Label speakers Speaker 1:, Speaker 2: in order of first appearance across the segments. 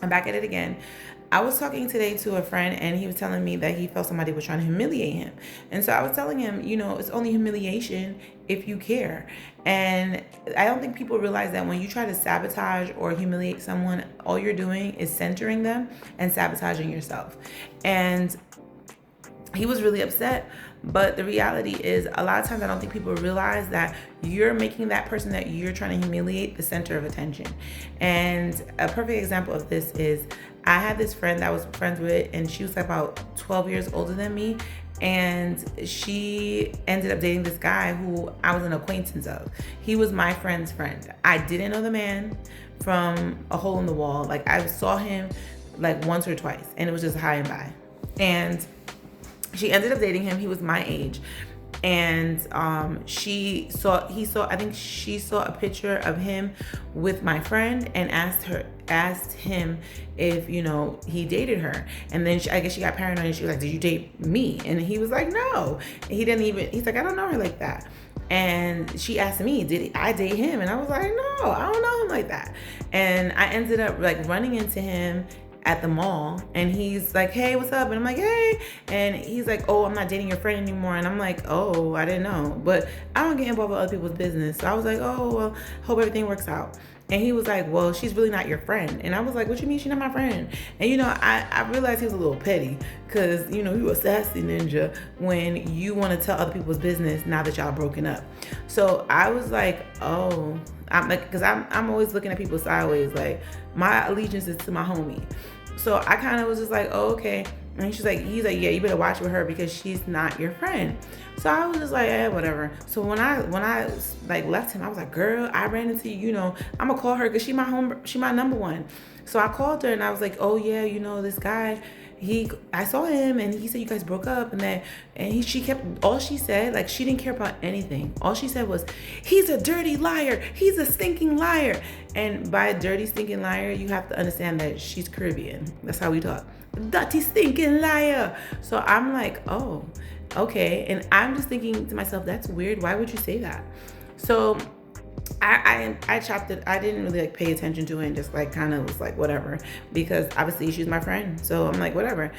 Speaker 1: I'm back at it again. I was talking today to a friend and he was telling me that he felt somebody was trying to humiliate him. And so I was telling him, it's only humiliation if you care. And I don't think people realize that when you try to sabotage or humiliate someone, all you're doing is centering them and sabotaging yourself. And he was really upset. But the reality is, a lot of times I don't think people realize that you're making that person that you're trying to humiliate the center of attention. And a perfect example of this is I had this friend that I was friends with, and she was like about 12 years older than me. And she ended up dating this guy who I was an acquaintance of. He was my friend's friend. I didn't know the man from a hole in the wall. Like, I saw him like once or twice, and it was just high and by. And she ended up dating him. He was my age. And she saw a picture of him with my friend and asked him if, he dated her. And then I guess she got paranoid and she was like, "Did you date me?" And he was like, "No." He's like, "I don't know her like that." And she asked me, "Did I date him?" And I was like, "No, I don't know him like that." And I ended up like running into him at the mall, and he's like, "Hey, what's up?" And I'm like, "Hey." And he's like, "Oh, I'm not dating your friend anymore." And I'm like, "Oh, I didn't know." But I don't get involved with other people's business. So I was like, "Oh, well, hope everything works out." And he was like, "Well, she's really not your friend." And I was like, "What you mean she's not my friend?" And I realized he was a little petty, because you a sassy ninja when you want to tell other people's business now that y'all broken up. So I was like, "Oh." I'm like, because I'm always looking at people sideways. Like, my allegiance is to my homie. So I kind of was just like, "Oh, okay." And he's like, "Yeah, you better watch with her because she's not your friend." So I was just like, whatever. So when I like left him, I was like, "Girl, I ran into you. I'm gonna call her because she my number one." So I called her and I was like, "Oh yeah, this guy. I saw him and he said you guys broke up, she kept, all she said, like, she didn't care about anything. All she said was, 'He's a dirty liar. He's a stinking liar.'" And by a dirty stinking liar, you have to understand that she's Caribbean. That's how we talk. "Dirty stinking liar." So I'm like, "Oh, okay." And I'm just thinking to myself, that's weird. Why would you say that? So I chopped it. I didn't really like pay attention to it and just like kind of was like whatever, because obviously she's my friend. So I'm like whatever.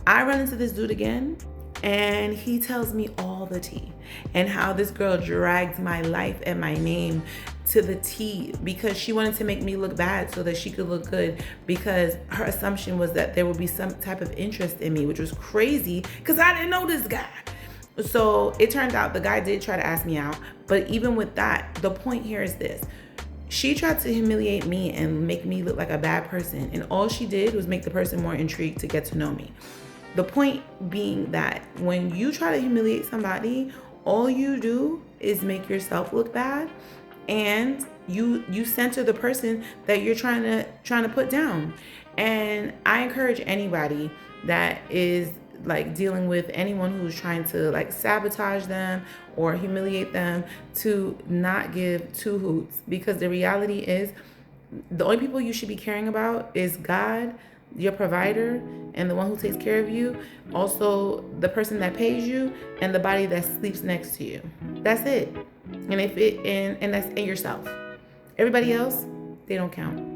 Speaker 1: I run into this dude again and he tells me all the tea and how this girl dragged my life and my name to the T because she wanted to make me look bad so that she could look good, because her assumption was that there would be some type of interest in me, which was crazy because I didn't know this guy. So it turned out the guy did try to ask me out, but even with that, the point here is this. She tried to humiliate me and make me look like a bad person, and all she did was make the person more intrigued to get to know me. The point being that when you try to humiliate somebody, all you do is make yourself look bad, and you center the person that you're trying to put down. And I encourage anybody that is like dealing with anyone who's trying to like sabotage them or humiliate them to not give two hoots, because the reality is the only people you should be caring about is God, your provider, and the one who takes care of you, also the person that pays you, and the body that sleeps next to you. That's it. And that's in yourself. Everybody else, they don't count.